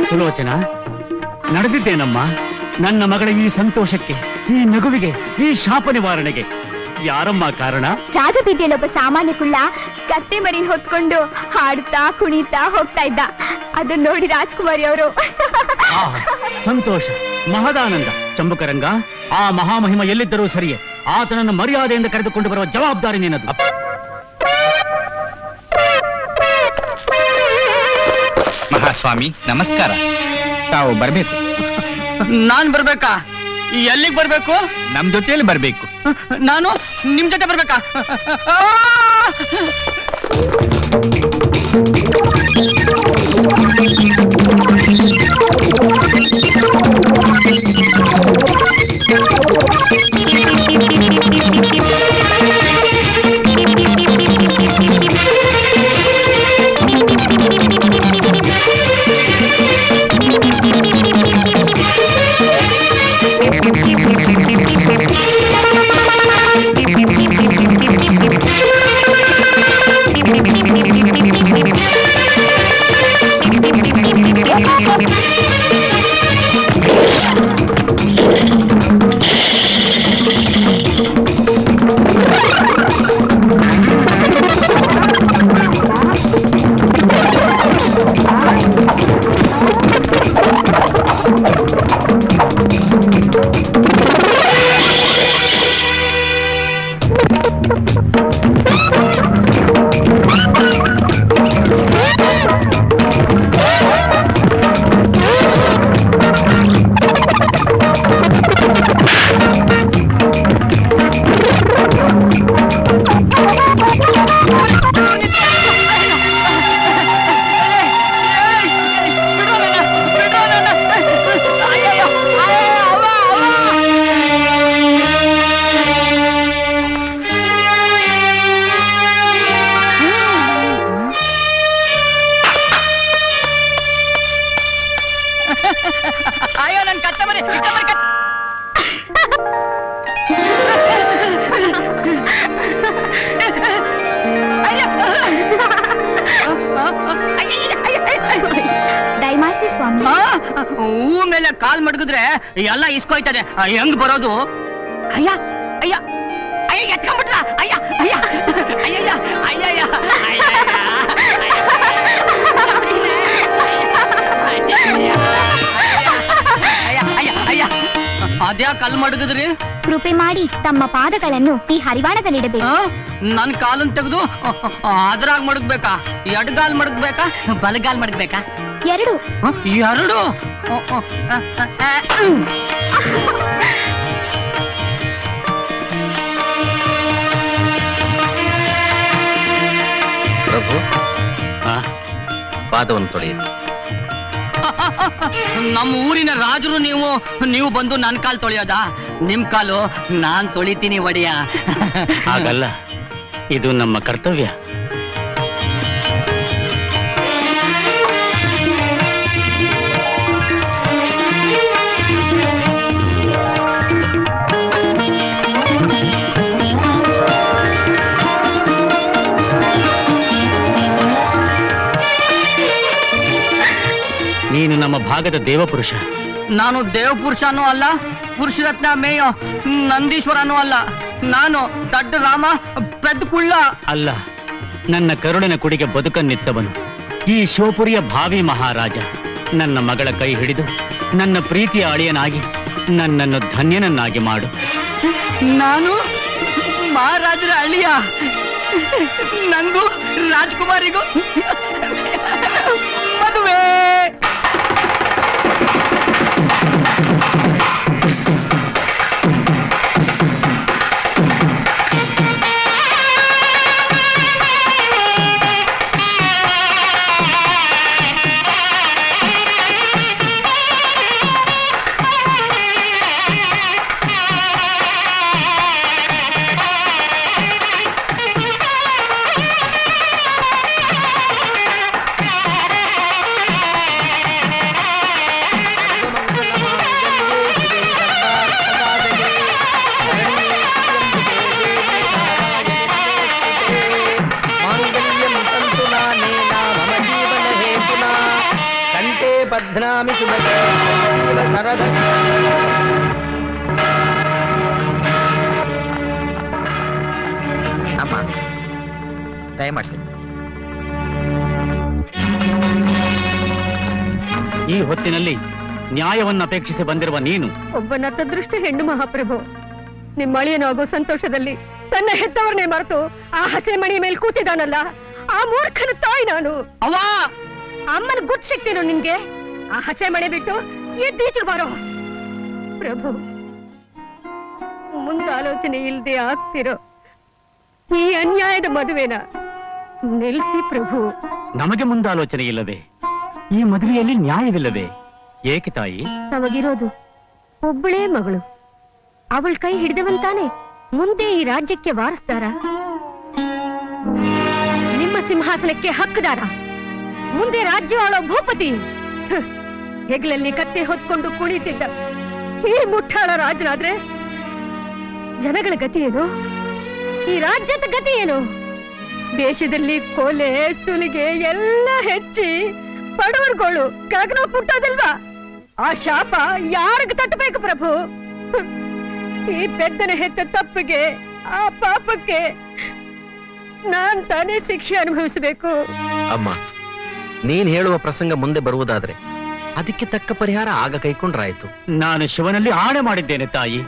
ಸುಲೋಚನ, ನಡೆದಿದ್ದೇನಮ್ಮ ನನ್ನ ಮಗಳ ಈ ಸಂತೋಷಕ್ಕೆ, ಈ ನಗುವಿಗೆ, ಈ ಶಾಪ ನಿವಾರಣೆಗೆ ಯಾರಮ್ಮ ಕಾರಣ? ರಾಜಬೀದಿಯಲ್ಲಿ ಒಬ್ಬ ಸಾಮಾನ್ಯ ಕುಳ್ಳ ಕತ್ತೆ ಮರಿ ಹೊತ್ಕೊಂಡು ಹಾಡುತ್ತಾ ಕುಣಿತಾ ಹೋಗ್ತಾ ಇದ್ದ. ಅದನ್ನ ನೋಡಿ ರಾಜ್ಕುಮಾರಿ ಅವರು ಸಂತೋಷ, ಮಹದಾನಂದ. ಚಂಬುಕರಂಗ, ಆ ಮಹಾಮಹಿಮ ಎಲ್ಲಿದ್ದರೂ ಸರಿಯೇ ಆತನನ್ನು ಮರ್ಯಾದೆಯಿಂದ ಕರೆದುಕೊಂಡು ಬರುವ ಜವಾಬ್ದಾರಿ ನಿನ್ನದು. ಮಹಾಸ್ವಾಮಿ ನಮಸ್ಕಾರ. ತಾವು ಬರ್ಬೇಕು. ನಾನ್ ಬರ್ಬೇಕಾ? ಎಲ್ಲಿಗೆ ಬರ್ಬೇಕು? ನಮ್ ಜೊತೆಯಲ್ಲಿ ಬರ್ಬೇಕು. ನಾನು ನಿಮ್ ಜೊತೆ ಬರ್ಬೇಕಾ? ಅಯ್ಯೋ ನನ್ ಕತ್ತೆ ಮರಿ ದಯಮಾಡಿಸಿ ಸ್ವಾಮಿ. ಹೂ ಮೇಲೆ ಕಾಲ್ ಮಡಗಿದ್ರೆ ಎಲ್ಲ ಇಸ್ಕೊಯ್ತದೆ. ಹೆಂಗ್ ಬರೋದು? ಅಯ್ಯ ಅಯ್ಯ ಅಯ್ಯ ಎತ್ಕೊಂಡ್ಬಿಟ್ರ. ಅಯ್ಯ ಅಯ್ಯ ಅಯ್ಯಯ್ಯ ಅಯ್ಯಯ್ಯ ಅಯ್ಯ ಅದ್ಯಾ ಕಲ್ ಮಡಗಿದ್ರಿ? ಕೃಪೆ ಮಾಡಿ ತಮ್ಮ ಪಾದಗಳನ್ನು ಈ ಹರಿವಾಣದಲ್ಲಿಡಬೇಕು. ನನ್ ಕಾಲನ್ ತೆಗೆದು ಅದ್ರಾಗ ಮಡಗ್ಬೇಕಾ? ಎಡ್ಗಾಲ್ ಮಡಗ್ಬೇಕಾ ಬಲಗಾಲ್ ಮಡಗ್ಬೇಕಾ? ಎರಡು. ಎರಡು? ಪ್ರಭು, ಪಾದವನ್ನು ತೊಳೆಯಿರಿ. ನಮ್ಮ ಊರಿನ ರಾಜರು ನೀವು ಬಂದು ನನ್ ಕಾಲ್ ತೊಳೆಯೋದಾ? ನಿಮ್ ಕಾಲು ನಾನ್ ತೊಳಿತೀನಿ ಒಡೆಯ. ಹಾಗಲ್ಲ, ಇದು ನಮ್ಮ ಕರ್ತವ್ಯ. ನೀನು ನಮ್ಮ ಭಾಗದ ದೇವಪುರುಷ. ನಾನು ದೇವಪುರುಷನೂ ಅಲ್ಲ, ಪುರುಷರತ್ನ ಮೇಯೋ ನಂದೀಶ್ವರನೂ ಅಲ್ಲ. ನಾನು ದಡ್ಡ ರಾಮ ಪ್ರದ್ಕುಳ್ಳ ಅಲ್ಲ, ನನ್ನ ಕರುಳಿನ ಕುಡಿಗೆ ಬದುಕನ್ನಿತ್ತವನು ಈ ಶಿವಪುರಿಯ ಭಾವಿ ಮಹಾರಾಜ. ನನ್ನ ಮಗಳ ಕೈ ಹಿಡಿದು ನನ್ನ ಪ್ರೀತಿಯ ಅಳಿಯನಾಗಿ ನನ್ನನ್ನು ಧನ್ಯನನ್ನಾಗಿ ಮಾಡು. ನಾನು ಮಹಾರಾಜರ ಅಳಿಯ? ನಂಗೂ ರಾಜ್ಕುಮಾರಿಗೂ ಮದುವೆ. ಬಧ್ನಾಮಿ ಸುಭಗೆ ಸರದ ಅಮ್ಮ ದಯಮಾಡಿಸಿ. ಈ ಹೊತ್ತಿನಲ್ಲಿ ನ್ಯಾಯವನ್ನು ಅಪೇಕ್ಷಿಸಿ ಬಂದಿರುವ ನೀನು ಒಬ್ಬ ನತದೃಷ್ಟ ಹೆಣ್ಣು ಮಹಾಪ್ರಭು, ನಿಮ್ಮ ಅಳಿಯನಾಗೋ ಸಂತೋಷದಲ್ಲಿ ತನ್ನ ಹೆತ್ತವರನ್ನೇ ಮರೆತು ಆ ಹಸೆ ಮಣಿ ಮೇಲೆ ಕೂತಿದ್ದಾನಲ್ಲ, ಆ ಮೂರ್ಖನ ತಾಯಿ ನಾನು. ಅವ್ವ ಅಮ್ಮನ ಗುರ್ತು ಸಿಗ್ತೇನೋ ನಿನ್ಗೆ? ಆ ಹಸೆ ಮಣೆ ಬಿಟ್ಟು ಎದ್ದೀಚೆಗೆ ಬಾರೋ. ಪ್ರಭು, ಮುಂದಾಲೋಚನೆ ಇಲ್ದೆ ಆಗ್ತಿರೋ ಈ ಅನ್ಯಾಯದ ಮದುವೆನ ನಿಲ್ಸಿ ಪ್ರಭು. ನಮಗೆ ಮುಂದಾಲೋಚನೆ ಇಲ್ಲವೇ? ಈ ಮದುವೆಯಲ್ಲಿ ನ್ಯಾಯವಿಲ್ಲವೇ? ಏಕೆ ತಾಯಿ? ನಮಗಿರೋದು ಒಬ್ಬಳೇ ಮಗಳು, ಅವಳ ಕೈ ಹಿಡಿದವಂತಾನೆ ಮುಂದೆ ಈ ರಾಜ್ಯಕ್ಕೆ ವಾರಸ್ದಾರ, ನಿಮ್ಮ ಸಿಂಹಾಸನಕ್ಕೆ ಹಕ್ಕದಾರ, ಮುಂದೆ ರಾಜ್ಯ ಆಳೋ ಭೂಪತಿ. ಹೆಗಲಲ್ಲಿ ಕತ್ತೆ ಹೊತ್ಕೊಂಡು ಕುಣಿತಿದ್ದ ಈ ಮುಟ್ಟಾಳ ರಾಜನಾದ್ರೆ ಜನಗಳ ಗತಿ ಏನು? ಈ ರಾಜ್ಯದ ಗತಿ ಏನು? ದೇಶದಲ್ಲಿ ಕೊಲೆ ಸುಲಿಗೆ ಎಲ್ಲ ಹೆಚ್ಚಿ ಬಡವರುಗಳು ಗಗನ ಪುಟ್ಟೋದಲ್ವಾ? ಆ ಶಾಪ ಯಾರಿಗ ತಟ್ಟಬೇಕು ಪ್ರಭು? ಈ ಪೆದ್ದನ ಹೆತ್ತ ತಪ್ಪಿಗೆ, ಆ ಪಾಪಕ್ಕೆ ನಾನ್ ತಾನೇ ಶಿಕ್ಷೆ ಅನುಭವಿಸಬೇಕು. ಅಮ್ಮ, ನೀನ್ ಹೇಳುವ ಪ್ರಸಂಗ ಮುಂದೆ ಬರುವುದಾದ್ರೆ ಅದಕ್ಕೆ ತಕ್ಕ ಪರಿಹಾರ ಆಗ ಕೈಕೊಂಡ್ರಾಯ್ತು. ನಾನು ಶಿವನಲ್ಲಿ ಆಣೆ ಮಾಡಿದ್ದೇನೆ ತಾಯಿ,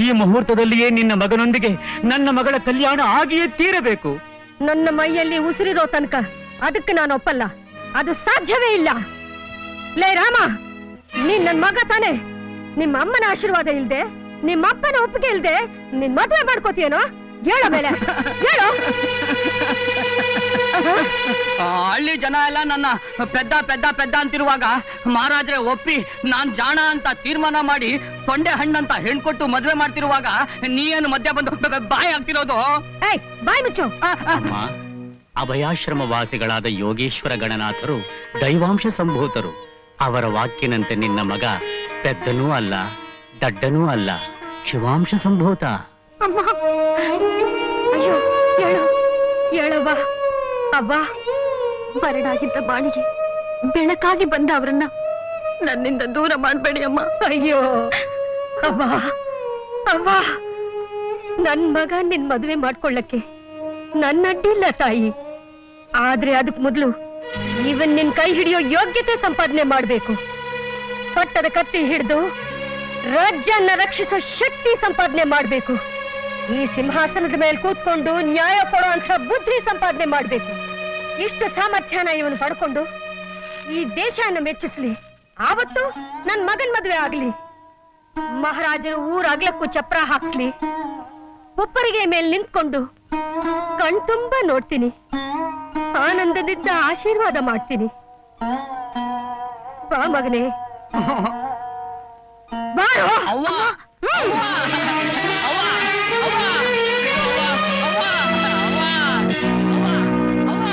ಈ ಮುಹೂರ್ತದಲ್ಲಿಯೇ ನಿನ್ನ ಮಗನೊಂದಿಗೆ ನನ್ನ ಮಗಳ ಕಲ್ಯಾಣ ಆಗಿಯೇ ತೀರಬೇಕು. ನನ್ನ ಮೈಯಲ್ಲಿ ಉಸಿರಿರೋ ತನಕ ಅದಕ್ಕೆ ನಾನು ಒಪ್ಪಲ್ಲ, ಅದು ಸಾಧ್ಯವೇ ಇಲ್ಲ. ಲೇ ರಾಮ, ನೀನ್ ನನ್ ಮಗ ತಾನೆ? ನಿಮ್ಮ ಅಮ್ಮನ ಆಶೀರ್ವಾದ ಇಲ್ದೆ, ನಿಮ್ಮ ಅಪ್ಪನ ಒಪ್ಪಿಗೆ ಇಲ್ದೆ ನಿನ್ ಮದುವೆ ಮಾಡ್ಕೋತೀಯೇನೋ? ಹೇಳೋ ಮೇಲೆ ಹೇಳೋ. ಹಳ್ಳಿ ಜನ ಎಲ್ಲ ನನ್ನ ಪೆದ್ದ ಪೆದ್ದ ಪೆದ್ದ ಅಂತಿರುವಾಗ ಮಹಾರಾಜರೇ ಒಪ್ಪಿ ನಾನ್ ಜಾಣ ಅಂತ ತೀರ್ಮಾನ ಮಾಡಿ ತೊಂಡೆ ಹಣ್ಣಂತ ಹೆಣ್ಕೊಟ್ಟು ಮದ್ವೆ ಮಾಡ್ತಿರುವಾಗ ನೀನು ಮಧ್ಯ ಬಂದು ಬಾಯಿ ಆಗ್ತಿರೋದು? ಏಯ್, ಬಾಯ್ ಮುಚ್ಚು. ಅಮ್ಮ, ಅಭಯಾಶ್ರಮ ವಾಸಿಗಳಾದ ಯೋಗೇಶ್ವರ ಗಣನಾಥರು ದೈವಾಂಶ ಸಂಭೂತರು. ಅವರ ವಾಕ್ಯನಂತೆ ನಿನ್ನ ಮಗ ಪೆದ್ದನೂ ಅಲ್ಲ, ದಡ್ಡನೂ ಅಲ್ಲ, ಶಿವಾಂಶ ಸಂಭೂತ. ಅಮ್ಮ, ಅಯ್ಯೋ, ಹೇಳು ಹೇಳವ್ವ. ಅವ್ವ, ಬರಡಾಗಿದ್ದ ಬಾಣಿಗೆ ಬೆಳಕಾಗಿ ಬಂದ ಅವರನ್ನ ನನ್ನಿಂದ ದೂರ ಮಾಡ್ಬೇಡಿ ಅಮ್ಮ. ಅಯ್ಯೋ ಅವ್ವ, ಅವ್ವ, ನನ್ ಮಗ ನಿನ್ ಮದುವೆ ಮಾಡ್ಕೊಳ್ಳಕ್ಕೆ ನನ್ನ ಅಡ್ಡಿಲ್ಲ ತಾಯಿ. ಆದ್ರೆ ಅದಕ್ ಮೊದ್ಲು ಇವನ್ ನಿನ್ ಕೈ ಹಿಡಿಯೋ ಯೋಗ್ಯತೆ ಸಂಪಾದನೆ ಮಾಡ್ಬೇಕು. ಪಟ್ಟದ ಕತ್ತಿ ಹಿಡಿದು ರಾಜ್ಯನ್ನ ರಕ್ಷಿಸೋ ಶಕ್ತಿ ಸಂಪಾದನೆ ಮಾಡ್ಬೇಕು. ಈ ಸಿಂಹಾಸನದ ಮೇಲೆ ಕೂತ್ಕೊಂಡು ನ್ಯಾಯ ಕೊಡೋ ಅಂತ ಬುದ್ಧಿ ಸಂಪಾದನೆ ಮಾಡ್ಬೇಕು. ಇಷ್ಟು ಸಾಮರ್ಥ್ಯನ ಇವನು ಪಡ್ಕೊಂಡು ಈ ದೇಶನ ಮೆಚ್ಚಿಸ್ಲಿ. ಆವತ್ತು ನನ್ ಮಗನ್ ಮದ್ವೆ ಆಗ್ಲಿ. ಮಹಾರಾಜರು ಊರಾಗ್ಲಕ್ಕೂ ಚಪ್ರ ಹಾಕ್ಸ್ಲಿ. ಉಪ್ಪರಿಗೆ ಮೇಲೆ ನಿಂತ್ಕೊಂಡು ಕಣ್ತುಂಬ ನೋಡ್ತೀನಿ, ಆನಂದದಿಂದ ಆಶೀರ್ವಾದ ಮಾಡ್ತೀನಿ. ಬಾ ಮಗನೇ, ಬಾರೋ. ಅವ್ವ ಅವ್ವ ಅವ್ವ ಅವ್ವ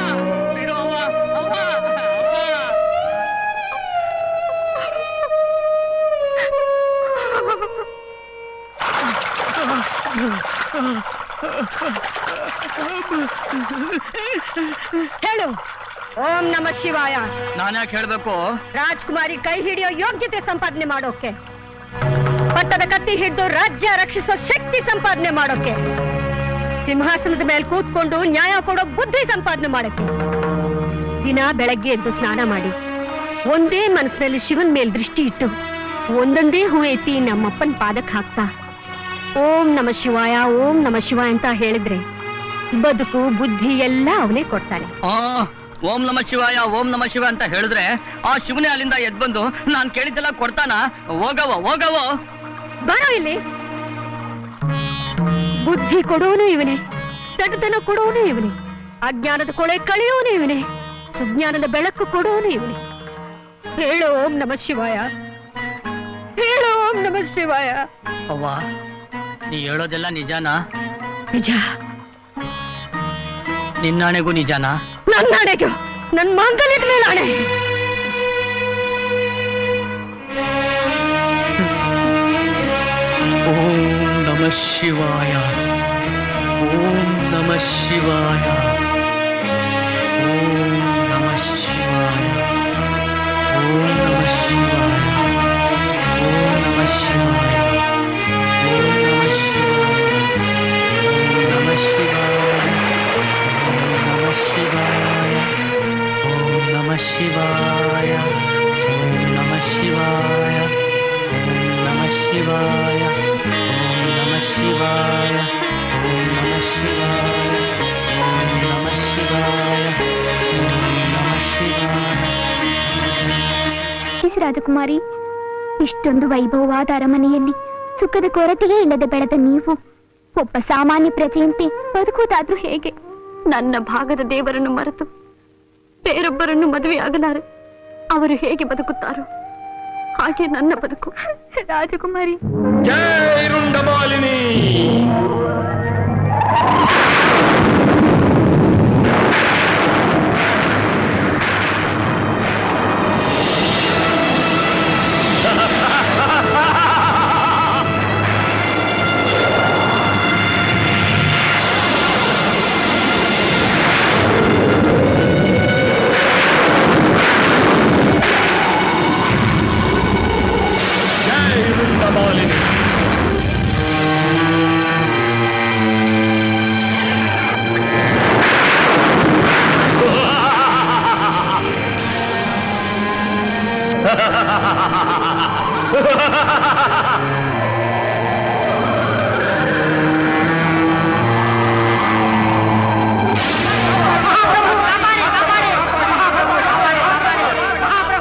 ಬಿಡು ಅವ್ವ, ಅವ್ವ ಹೇಳು, ಓಂ ನಮ ಶಿವಾಯ. ನಾನ್ಯಾಕೆ ಹೇಳ್ಬೇಕು? ರಾಜ್ಕುಮಾರಿ ಕೈ ಹಿಡಿಯೋ ಯೋಗ್ಯತೆ ಸಂಪಾದನೆ ಮಾಡೋಕೆ, ಪಟ್ಟದ ಕತ್ತಿ ಹಿಡಿದು ರಾಜ್ಯ ರಕ್ಷಿಸೋ ಶಕ್ತಿ ಸಂಪಾದನೆ ಮಾಡೋಕೆ, ಸಿಂಹಾಸನದ ಮೇಲೆ ಕೂತ್ಕೊಂಡು ನ್ಯಾಯ ಕೊಡೋ ಬುದ್ಧಿ ಸಂಪಾದನೆ ಮಾಡಕ್ಕೆ. ದಿನ ಬೆಳಗ್ಗೆ ಎದ್ದು ಸ್ನಾನ ಮಾಡಿ ಒಂದೇ ಮನಸ್ಸಿನಲ್ಲಿ ಶಿವನ್ ಮೇಲ್ ದೃಷ್ಟಿ ಇಟ್ಟು ಒಂದೊಂದೇ ಹೂ ಎತ್ತಿ ನಮ್ಮಪ್ಪನ ಪಾದಕ್ಕೆ ಹಾಕ್ತಾ ಓಂ ನಮ ಶಿವಾಯ, ಓಂ ನಮ ಶಿವಾಯ ಅಂತ ಹೇಳಿದ್ರೆ ಬದುಕು ಬುದ್ಧಿ ಎಲ್ಲ ಅವನೇ ಕೊಡ್ತಾನೆ. ಓಂ ನಮ ಶಿವಾಯ, ಓಂ ನಮ ಶಿವ ಅಂತ ಹೇಳಿದ್ರೆ ಆ ಶಿವನೇ ಅಲ್ಲಿಂದ ಎದ್ ಬಂದು ನಾನ್ ಕೇಳಿದ್ದೆಲ್ಲ ಕೊಡ್ತಾನ? ಹೋಗವೋ ಹೋಗವೋ. ಬಾರೋ ಇಲ್ಲಿ. ಬುದ್ಧಿ ಕೊಡೋನು ಇವನೇ, ದಡ್ಡತನ ಕೊಡೋನು ಇವನೇ, ಅಜ್ಞಾನದ ಕೊಳೆ ಕಳೆಯೋನು ಇವನೇ, ಸುಜ್ಞಾನದ ಬೆಳಕು ಕೊಡೋನು ಇವನೇ. ಹೇಳು ಓಂ ನಮ ಶಿವಾಯ, ಹೇಳು ಓಂ ನಮ ಶಿವಾಯ. ಅವ್ವ, ನೀ ಹೇಳೋದೆಲ್ಲ ನಿಜಾನಾ? ನಿಜ. ನಿನ್ನಾಣೆಗೂ ನಿಜಾನಾ? ನನ್ನ ಆಣೆಗೂ, ನನ್ನ ಮಾಂಗಲ್ಯದ ಮೇಲೆ ಆಣೆ. ಓಂ ನಮ ಶಿವಾಯ, ಓಂ ನಮ ಶಿವಾಯ, ಓಂ ನಮ ಶಿವಾಯ, ಓಂ ನಮ ಶಿವಾಯ. ರಾಜಕುಮಾರಿ. ಇಷ್ಟೊಂದು ವೈಭವವಾದ ಅರಮನೆಯಲ್ಲಿ ಸುಖದ ಕೊರತೆಯೇ ಇಲ್ಲದೆ ಬೆಳೆದ ನೀವು ಒಬ್ಬ ಸಾಮಾನ್ಯ ಪ್ರಜೆಯಂತೆ ಬದುಕುವುದಾದ್ರೂ ಹೇಗೆ? ನನ್ನ ಭಾಗದ ದೇವರನ್ನು ಮರೆತು ಬೇರೊಬ್ಬರನ್ನು ಮದುವೆಯಾಗಲಾರೆ. ಅವರು ಹೇಗೆ ಬದುಕುತ್ತಾರೋ ಹಾಗೆ ನನ್ನ ಬದುಕು. ರಾಜಕುಮಾರಿ, ಜೈ ರುಂಡಮಾಲಿನಿ.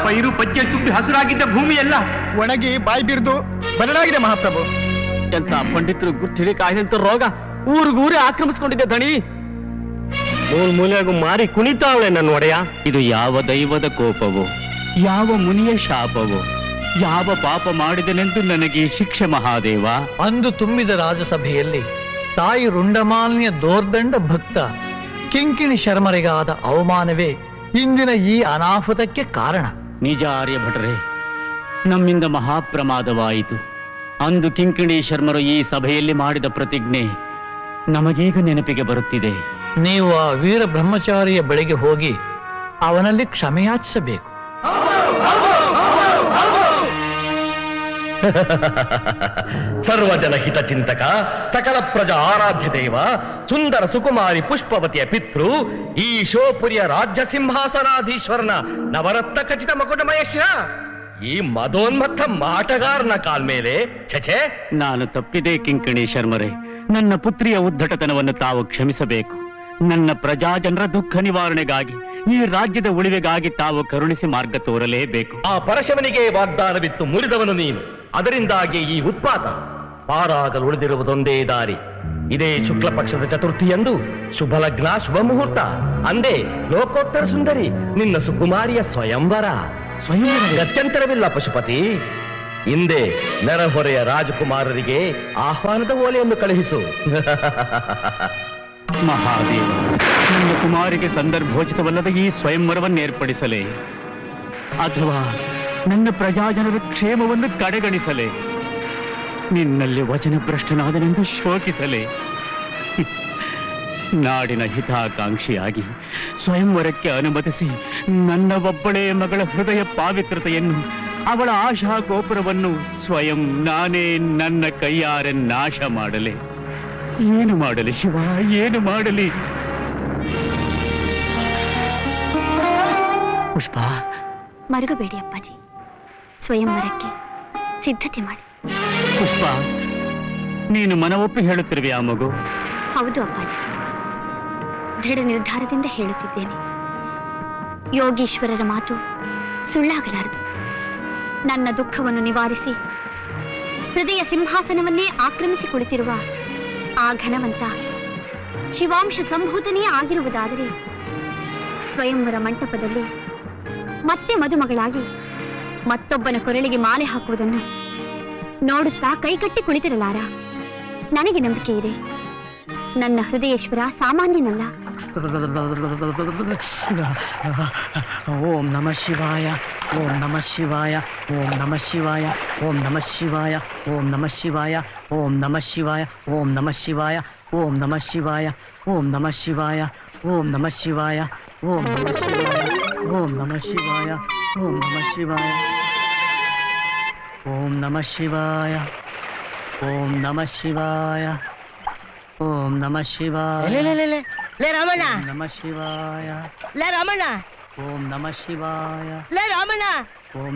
ಪೈರು ಪಜ್ಜೆ ತುಂಬಿ ಹಸುರಾಗಿದ್ದ ಭೂಮಿಯೆಲ್ಲ ಒಣಗಿ ಬಾಯಿ ಬಿರಿದು ಬರಡಾಗಿದೆ ಮಹಾಪ್ರಭು. ಎಂತ ಪಂಡಿತರು ಗುರ್ತಿಡಿ ಕಾಯ್ದಂತ ರೋಗ ಊರಿಗೂರೇ ಆಕ್ರಮಿಸ್ಕೊಂಡಿದ್ದೆ ದಣಿ. ಮೂಲೆಗೂ ಮಾರಿ ಕುಣಿತಾವಳೆ ನನ್ನ ಒಡೆಯ. ಇದು ಯಾವ ದೈವದ ಕೋಪವೋ, ಯಾವ ಮುನಿಯ ಶಾಪವೋ, ಯಾವ ಪಾಪ ಮಾಡಿದನೆಂದು ನನಗೆ ಶಿಕ್ಷೆ ಮಹಾದೇವ. ಅಂದು ತುಂಬಿದ ರಾಜಸಭೆಯಲ್ಲಿ ತಾಯಿ ರುಂಡಮಾಲಿನಿಯ ದೋರ್ದಂಡ ಭಕ್ತ ಕಿಂಕಿಣಿ ಶರ್ಮರಿಗಾದ ಅವಮಾನವೇ ಇಂದಿನ ಈ ಅನಾಹುತಕ್ಕೆ ಕಾರಣ. ನಿಜ ಆರ್ಯ ಭಟರೇ, ನಮ್ಮಿಂದ ಮಹಾಪ್ರಮಾದವಾಯಿತು. ಅಂದು ಕಿಂಕಿಣಿ ಶರ್ಮರು ಈ ಸಭೆಯಲ್ಲಿ ಮಾಡಿದ ಪ್ರತಿಜ್ಞೆ ನಮಗೀಗ ನೆನಪಿಗೆ ಬರುತ್ತಿದೆ. ನೀವು ಆ ವೀರ ಬ್ರಹ್ಮಚಾರಿಯ ಬಳಿಗೆ ಹೋಗಿ ಅವನಲ್ಲಿ ಕ್ಷಮೆಯಾಚಿಸಬೇಕು. ಸರ್ವಜನ ಹಿತ ಚಿಂತಕ, ಸಕಲ ಪ್ರಜಾ ಆರಾಧ್ಯ ದೇವ, ಸುಂದರ ಸುಕುಮಾರಿ ಪುಷ್ಪವತಿಯ ಪಿತೃ, ಈ ಶೋಪುರಿಯ ರಾಜ್ಯ ಸಿಂಹಾಸನಾಧೀಶ್ವರನ ನವರತ್ನ ಖಚಿತ ಮಕುಟಮಯಶ್ಯ ಈ ಮದೋನ್ಮತ್ತ ಮಾಟಗಾರನ ಕಾಲ್ಮೇಲೆ ಛೆ. ನಾನು ತಪ್ಪಿದೆ ಕಿಂಕಿಣಿ ಶರ್ಮರೇ. ನನ್ನ ಪುತ್ರಿಯ ಉದ್ದಟತನವನ್ನು ತಾವು ಕ್ಷಮಿಸಬೇಕು. ನನ್ನ ಪ್ರಜಾಜನರ ದುಃಖ ನಿವಾರಣೆಗಾಗಿ, ಈ ರಾಜ್ಯದ ಉಳಿವಿಗಾಗಿ ತಾವು ಕರುಣಿಸಿ ಮಾರ್ಗ ತೋರಲೇಬೇಕು. ಆ ಪರಶವನಿಗೆ ವಾಗ್ದಾನವಿತ್ತು ಮುರಿದವನು ನೀನು. ಅದರಿಂದಾಗಿ ಈ ಉತ್ಪಾತ. ಪಾರಾಗಲು ಉಳಿದಿರುವುದೊಂದೇ ದಾರಿ. ಇದೇ ಶುಕ್ಲ ಪಕ್ಷದ ಚತುರ್ಥಿಯಂದು ಶುಭ ಲಗ್ನ, ಶುಭ ಮುಹೂರ್ತ. ಅಂದೇ ಲೋಕೋತ್ತರ ಸುಂದರಿ ನಿನ್ನ ಸುಕುಮಾರಿಯ ಸ್ವಯಂವರ. ಗತ್ಯಂತರವಿಲ್ಲ ಪಶುಪತಿ. ಹಿಂದೆ ನೆರೆಹೊರೆಯ ರಾಜಕುಮಾರರಿಗೆ ಆಹ್ವಾನದ ಓಲೆಯನ್ನು ಕಳುಹಿಸು. ಮಹಾದೇವ, ನನ್ನ ಕುಮಾರಿಗೆ ಸಂದರ್ಭೋಚಿತವಲ್ಲದ ಈ ಸ್ವಯಂವರವನ್ನು ಏರ್ಪಡಿಸಲೇ, ಅಥವಾ ನನ್ನ ಪ್ರಜಾಜನರ ಕ್ಷೇಮವನ್ನು ಕಡೆಗಣಿಸಲೇ, ನಿನ್ನಲ್ಲಿ ವಚನಭ್ರಷ್ಟನಾದನೆಂದು ಶೋಕಿಸಲೇ, ನಾಡಿನ ಹಿತಾಕಾಂಕ್ಷಿಯಾಗಿ ಸ್ವಯಂವರಕ್ಕೆ ಅನುಮತಿಸಿ ನನ್ನ ಒಬ್ಬಳೇ ಮಗಳ ಹೃದಯ ಪಾವಿತ್ರತೆಯನ್ನು, ಅವಳ ಆಶಾ ಗೋಪುರವನ್ನು ಸ್ವಯಂ ನಾನೇ ನನ್ನ ಕೈಯಾರೆ ನಾಶ ಮಾಡಲೆ. ಏನು ಮಾಡಲಿ ಶಿವ, ಏನು ಮಾಡಲಿ? ಪುಷ್ಪ, ಮರುಗಬೇಡಿ ಅಪ್ಪಾಜಿ. ಸ್ವಯಂವರಕ್ಕೆ ಸಿದ್ಧತೆ ಮಾಡಿ. ಪುಷ್ಪ, ನೀನು ಮನವೊಪ್ಪಿ ಹೇಳುತ್ತಿರುವೆ ಆ ಮಗು? ಹೌದು ಅಪ್ಪಾಜಿ, ದೃಢ ನಿರ್ಧಾರದಿಂದ ಹೇಳುತ್ತಿದ್ದೇನೆ. ಯೋಗೀಶ್ವರರ ಮಾತು ಸುಳ್ಳಾಗಲಾರದು. ನನ್ನ ದುಃಖವನ್ನು ನಿವಾರಿಸಿ ಹೃದಯ ಸಿಂಹಾಸನವನ್ನೇ ಆಕ್ರಮಿಸಿ ಕುಳಿತಿರುವ ಆ ಘನವಂತ ಶಿವಾಂಶ ಸಂಭೂತನೇ ಆಗಿರುವುದಾದರೆ, ಸ್ವಯಂವರ ಮಂಟಪದಲ್ಲಿ ಮತ್ತೆ ಮದುಮಗಳಾಗಿ ಮತ್ತೊಬ್ಬನ ಕೊರಳಿಗೆ ಮಾಲೆ ಹಾಕುವುದನ್ನು ನೋಡುತ್ತಾ ಕೈಕಟ್ಟಿ ಕುಳಿತಿರಲಾರ. ನನಗೆ ನಂಬಿಕೆ ಇದೆ, ನನ್ನ ಹೃದಯೇಶ್ವರ ಸಾಮಾನ್ಯನಲ್ಲ. ಓಂ ನಮಃ ಶಿವಾಯ, ಓಂ ನಮಃ ಶಿವಾಯ, ಓಂ ನಮಃ ಶಿವಾಯ, ಓಂ ನಮಃ ಶಿವಾಯ, ಓಂ ನಮಃ ಶಿವಾಯ, ಓಂ ನಮಃ ಶಿವಾಯ, ಓಂ ನಮಃ ಶಿವಾಯ, ಓಂ ನಮಃ ಶಿವಾಯ, ಓಂ ನಮಃ ಶಿವಾಯ, ಓಂ ನಮಃ ಶಿವಾಯ, ಓಂ ನಮಃ ಶಿವಾಯ, ಓಂ ನಮಃ ಶಿವಾಯ, ಓಂ ನಮಃ ಶಿವಾಯ, ಓಂ ನಮಃ ಶಿವಾಯ, ಓಂ ನಮಃ ಶಿವಾಯ, ಓಂ ನಮಃ ಶಿವಾಯ. ಲೇ ರಾಮಣ್ಣ, ನಮಃ ಶಿವಾಯ. ಲೇ ರಾಮಣ್ಣ, ಓಂ ನಮಃ ಶಿವಾಯ. ಲೇ ರಾಮಣ್ಣ. ಓಂ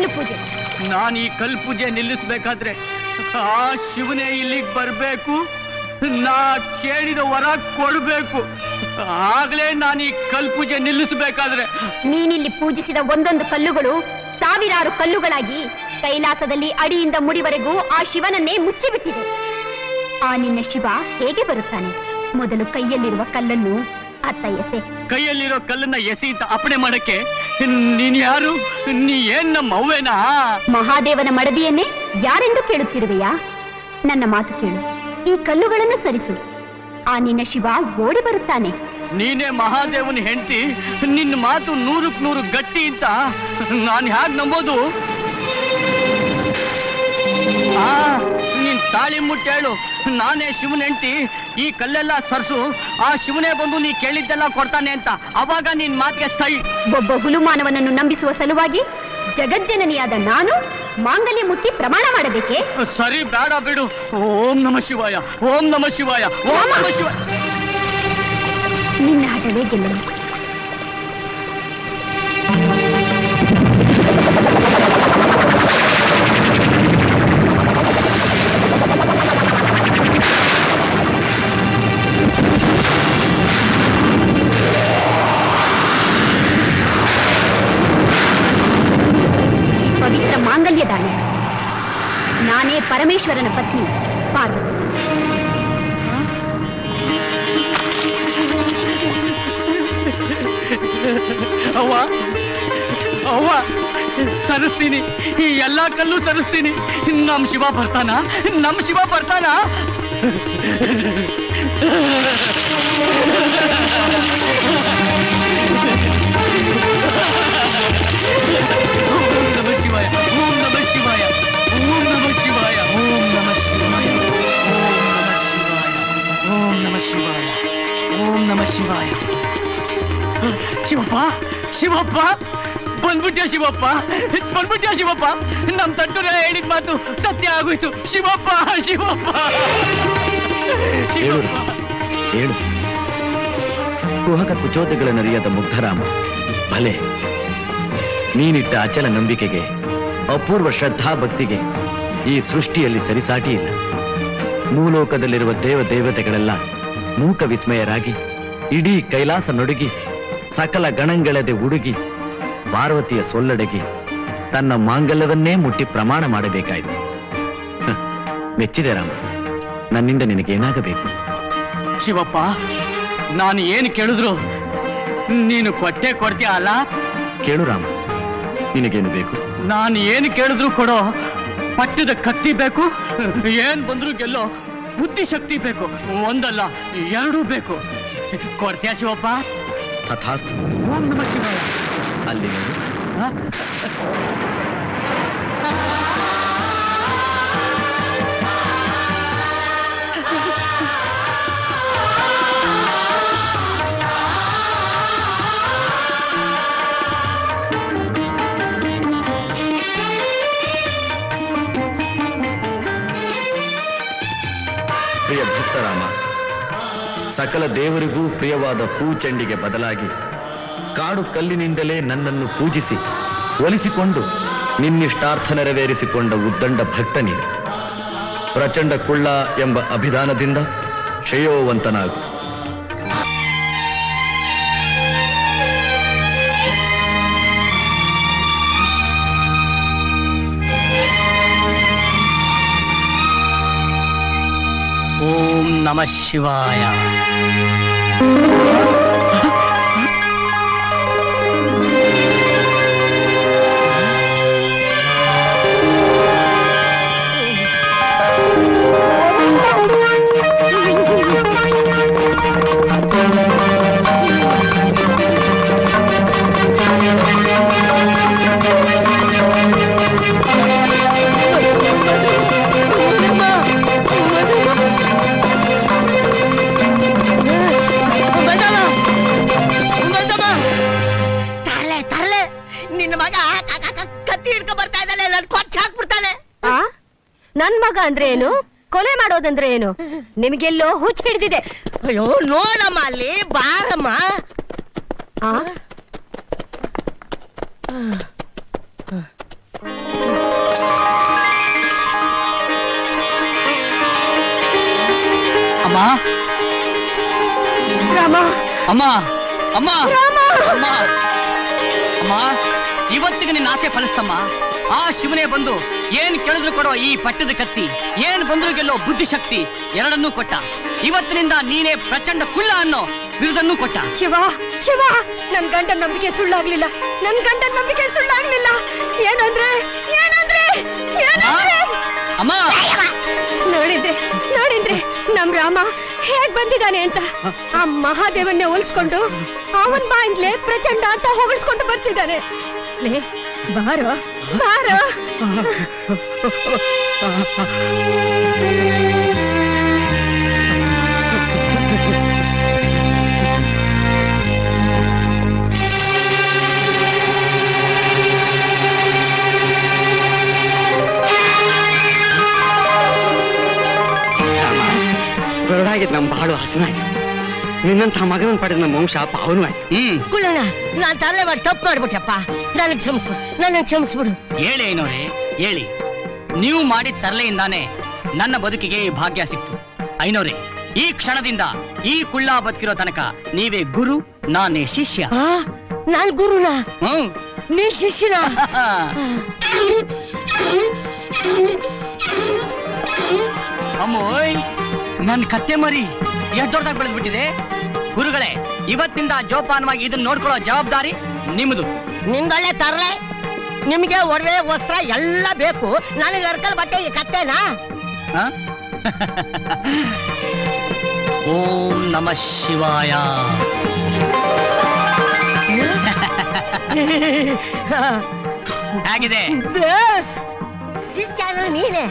ಕಲ್ಲು ಪೂಜೆ. ನಾನು ಈ ಕಲ್ ಪೂಜೆ ನಿಲ್ಲಿಸ್ಬೇಕಾದ್ರೆ ಆ ಶಿವನೇ ಇಲ್ಲಿಗೆ ಬರ್ಬೇಕು, ನಾ ಕೇಳಿದ ವರ ಕೊಡ್ಬೇಕು. ಆಗ್ಲೇ ನಾನು ಈ ಕಲ್ ಪೂಜೆ ನಿಲ್ಲಿಸ್ಬೇಕಾದ್ರೆ. ನೀನಿಲ್ಲಿ ಪೂಜಿಸಿದ ಒಂದೊಂದು ಕಲ್ಲುಗಳು ಸಾವಿರಾರು ಕಲ್ಲುಗಳಾಗಿ ಕೈಲಾಸದಲ್ಲಿ ಅಡಿಯಿಂದ ಮುಡಿವರೆಗೂ ಆ ಶಿವನನ್ನೇ ಮುಚ್ಚಿಬಿಟ್ಟಿದೆ. ಆ ನಿನ್ನ ಶಿವ ಹೇಗೆ ಬರುತ್ತಾನೆ? ಮೊದಲು ಕೈಯಲ್ಲಿರುವ ಕಲ್ಲನ್ನು ಅತ್ತ ಎಸೆ. ಕೈಯಲ್ಲಿರೋ ಕಲ್ಲನ್ನ ಎಸಿ ಅಂತ ಅಪ್ಪಣೆ ಮಾಡಕ್ಕೆ ನೀನ್ ಯಾರು? ನೀ ಏನ್ ನಮ್ಮ ಅವ್ವೇನಾ? ಮಹಾದೇವನ ಮಡದಿಯನ್ನೇ ಯಾರೆಂದು ಕೇಳುತ್ತಿರುವೆಯಾ? ನನ್ನ ಮಾತು ಕೇಳು, ಈ ಕಲ್ಲುಗಳನ್ನು ಸರಿಸು. ಆ ನಿನ್ನ ಶಿವ ಓಡಿ ಬರುತ್ತಾನೆ. ನೀನೇ ಮಹಾದೇವನ ಹೆಂಡತಿ, ನಿನ್ನ ಮಾತು 100ಕ್ಕೆ 100 ಗಟ್ಟಿ ಅಂತ ನಾನು ಹ್ಯಾಗ್ ನಂಬೋದು? ನೀನ್ ತಾಳಿ ಮುಟ್ಟೇಳು, ನಾನೇ ಶಿವನ ಹೆಂಡತಿ, ಈ ಕಲ್ಲೆಲ್ಲ ಸರ್ಸು, ಆ ಶಿವನೇ ಬಂದು ನೀ ಕೇಳಿದ್ದೆಲ್ಲ ಕೊಡ್ತಾನೆ ಅಂತ. ಅವಾಗ ನಿನ್ ಮಾತಿಗೆ ಸೈ. ಒಬ್ಬ ಹುಲುಮಾನವನನ್ನು ನಂಬಿಸುವ ಸಲುವಾಗಿ ಜಗಜ್ಜನನಿಯಾದ ನಾನು ಮಾಂಗಲ್ಯ ಮುಟ್ಟಿ ಪ್ರಮಾಣ ಮಾಡಬೇಕೆ? ಸರಿ, ಬೇಡ ಬಿಡು. ಓಂ ನಮ ಶಿವಾಯ, ಓಂ ನಮ ಶಿವಾಯ, ಓಂ ನಮ ಶಿವಾಯ. ನಿನ್ನ ಹಠವೇ ಗೆಲ್ಲಲು. ಪವಿತ್ರ ಮಾಂಗಲ್ಯ ದಾಳಿ. ನಾನೇ ಪರಮೇಶ್ವರನ ಪತ್ನಿ ಪಾರ್ವತಿ. ಅವ್ವ ಅವ್ವ, ಸರಿಸ್ತೀನಿ, ಈ ಎಲ್ಲಾ ಕಲ್ಲು ಸರಿಸ್ತೀನಿ. ನಮ್ ಶಿವ ಬರ್ತಾನ, ನಮ್ ಶಿವ ಬರ್ತಾನ. ಓಂ ನಮ ಶಿವಾಯ, ಓಂ ನಮ ಶಿವಾಯ, ಓಂ ನಮ ಶಿವಾಯ, ಓಂ ನಮ ಶಿವಾಯ, ಓಂ ನಮ ಶಿವಾಯ, ಓಂ ನಮ ಶಿವಾಯ. ಶಿವಪ್ಪ, ಶಿವಪ್ಪ ಬಂದ್ಬಿಟ್ಯ ಶಿವಪ್ಪ, ಬಂದ್ಬಿಟ್ಯ ಶಿವಪ್ಪ. ನಮ್ ತಟ್ಟುನ ಹೇಳಿದ ಮಾತು ಸತ್ಯ ಆಗೋಯ್ತು. ಶಿವಪ್ಪ, ಶಿವಪ್ಪ, ಹೇಳು ಹೇಳು. ಕುಹಕ ಕುಚೋದ್ಯಗಳನ್ನರಿಯದ ಮುಗ್ಧರಾಮ, ಭಲೆ ನೀನಿಟ್ಟ ಅಚಲ ನಂಬಿಕೆಗೆ, ಅಪೂರ್ವ ಶ್ರದ್ಧಾ ಭಕ್ತಿಗೆ ಈ ಸೃಷ್ಟಿಯಲ್ಲಿ ಸರಿಸಾಟಿ ಇಲ್ಲ. ಮೂಲೋಕದಲ್ಲಿರುವ ದೇವತೆಗಳೆಲ್ಲ ಮೂಕ ವಿಸ್ಮಯರಾಗಿ ಇಡೀ ಕೈಲಾಸ ನಡುಗಿ ಸಕಲ ಗಣಂಗಳದೆ ಉಡುಗಿ ಪಾರ್ವತಿಯ ಸೊಲ್ಲಡಗಿ ತನ್ನ ಮಾಂಗಲ್ಯವನ್ನೇ ಮುಟ್ಟಿ ಪ್ರಮಾಣ ಮಾಡಬೇಕಾಯಿತು. ಮೆಚ್ಚಿದೆ ರಾಮ, ನನ್ನಿಂದ ನಿನಗೇನಾಗಬೇಕು? ಶಿವಪ್ಪ, ನಾನು ಏನು ಕೇಳಿದ್ರು ನೀನು ಕೊಟ್ಟೆ ಕೊಡ್ತೀಯ ಅಲ್ಲ? ಕೇಳು ರಾಮ, ನಿನಗೇನು ಬೇಕು? ನಾನು ಏನು ಕೇಳಿದ್ರು ಕೊಡೋ. ಪಟ್ಟದ ಕತ್ತಿ ಬೇಕು, ಏನ್ ಬಂದ್ರು ಗೆಲ್ಲೋ ಬುದ್ಧಿಶಕ್ತಿ ಬೇಕು. ಒಂದಲ್ಲ, 2 ಬೇಕು. ಕೊಡ್ತೀಯ ಶಿವಪ್ಪ? ತಥಾಸ್ತು. ಓಂ ನಮ ಶಿವಾಯ. ಅಲ್ಲಿ ನೋಡು. ಪ್ರಿಯ ಭಕ್ತರಾಮ, ಸಕಲ ದೇವರಿಗೂ ಪ್ರಿಯವಾದ ಹೂಚಂಡಿಗೆ ಬದಲಾಗಿ ಕಾಡು ಕಲ್ಲಿನಿಂದಲೇ ನನ್ನನ್ನು ಪೂಜಿಸಿ ಒಲಿಸಿಕೊಂಡು ನಿನ್ನಿಷ್ಟಾರ್ಥ ನೆರವೇರಿಸಿಕೊಂಡ ಉದ್ದಂಡ ಭಕ್ತ ನೀನು. ಪ್ರಚಂಡ ಕುಳ್ಳ ಎಂಬ ಅಭಿಧಾನದಿಂದ ಶ್ರೇಯೋವಂತನಾಗು. ಓಂ ನಮಃ ಶಿವಾಯ. ನನ್ ಮಗ ಅಂದ್ರೆ ಏನು, ಕೊಲೆ ಮಾಡೋದಂದ್ರೆ ಏನು? ನಿಮ್ಗೆಲ್ಲೋ ಹುಚ್ಚ ಹಿಡಿದಿದೆ. ಅಯ್ಯೋ ನೋಡಮ್ಮ, ಅಲ್ಲಿ ಬಾರಮ್ಮ. ರಾಮ ಅಮ್ಮ ಅಮ್ಮ ರಾಮ ಅಮ್ಮ ಅಮ್ಮ ಇವತ್ತಿಗೆ ನಿನ್ನ ಆಸೆ ಫಲಿಸ್ತಮ್ಮ. ಆ ಶಿವನೇ ಬಂದು ಏನ್ ಕೇಳಿದ್ರು ಕೊಡೋ ಈ ಪಟ್ಟದ ಕತ್ತಿ, ಏನ್ ಬಂದ್ರು ಗೆಲ್ಲೋ ಬುದ್ಧಿಶಕ್ತಿ ಎರಡನ್ನೂ ಕೊಟ್ಟ. ಇವತ್ತಿನಿಂದ ನೀನೇ ಪ್ರಚಂಡ ಕುಳ್ಳ ಅನ್ನೋ ಬಿರುದನ್ನೂ ಕೊಟ್ಟ. ಶಿವ ಶಿವ, ನನ್ ಗಂಡನ ನಂಬಿಕೆ ಸುಳ್ಳಾಗ್ಲಿಲ್ಲ, ನನ್ ಗಂಡನ ನಂಬಿಕೆ ಸುಳ್ಳಾಗ್ಲಿಲ್ಲ. ಏನಂದ್ರೆ ಏನಂದ್ರೆ ಏನಂದ್ರೆ ಅಮ್ಮ ನೋಡಿದ್ರೆ ನೋಡಿದ್ರೆ ನಮ್ ರಾಮ ಹೇಗ್ ಬಂದಿದ್ದಾನೆ ಅಂತ. ಆ ಮಹಾದೇವನ್ನೇ ಹೋಲಿಸ್ಕೊಂಡು ಅವನ್ ಬಾಯಿಂದ್ಲೆ ಪ್ರಚಂಡ ಅಂತ ಹೊಗಳಿಸ್ಕೊಂಡು ಬರ್ತಿದ್ದಾನೆ. ಲೇ ಬಾರೋ ಬಾರೋ. ಗರುಡಾಗಿದ್ ನಮ್ ಬಾಳು ಹಸನಾಯ್ತು. ನಿನ್ನಂತ ಮಗನ ಪಡೆದ ನಮ್ಮ ವಂಶ ಪಾವನೂ ಆಯ್ತು. ಕುಳ್ಳಣ್ಣ, ನಾನ್ ತಲೆ ಮಾಡಿ ತಪ್ಪು ಮಾಡ್ಬಿಟ್ಟಪ್ಪ. ನನಗ್ ಕ್ಷಮಿಸ್ಬಿಡು, ನನಗ್ ಕ್ಷಮಿಸ್ಬಿಡು. ಹೇಳಿ ಐನೋರೆ ಹೇಳಿ. ನೀವು ಮಾಡಿದ ತರಲೆಯಿಂದಾನೇ ನನ್ನ ಬದುಕಿಗೆ ಈ ಭಾಗ್ಯ ಸಿಕ್ತು. ಐನೋರೆ, ಈ ಕ್ಷಣದಿಂದ ಈ ಕುಳ್ಳ ಬದುಕಿರೋ ತನಕ ನೀವೇ ಗುರು, ನಾನೇ ಶಿಷ್ಯ. ಆ, ನಾನ್ ಗುರುನಾ, ಹ್ಮ್ ನೀ ಶಿಷ್ಯನ? ಅಮ್ಮೋಯ್, ನನ್ ಕತ್ತೆ ಮರಿ ಎಷ್ಟು ದೊಡ್ಡದಾಗಿ ಬೆಳೆದ್ಬಿಟ್ಟಿದೆ. ಗುರುಗಳೇ, ಇವತ್ತಿಂದ ಜೋಪಾನವಾಗಿ ಇದನ್ನ ನೋಡ್ಕೊಳ್ಳೋ ಜವಾಬ್ದಾರಿ ನಿಮ್ದು. ನಿಮ್ದೊಳ್ಳೆ ತರ್ಲೆ, ನಿಮ್ಗೆ ಒಡವೆ ವಸ್ತ್ರ ಎಲ್ಲ ಬೇಕು, ನನಗೆ ಅರ್ಕಲ್ ಬಟ್ಟೆ ಈ ಕತ್ತೇನಾ? ಹ? ಓಂ ನಮಃ ಶಿವಾಯ. ಬೇಸ್, ಶಿಷ್ಯ ನೀನೆ.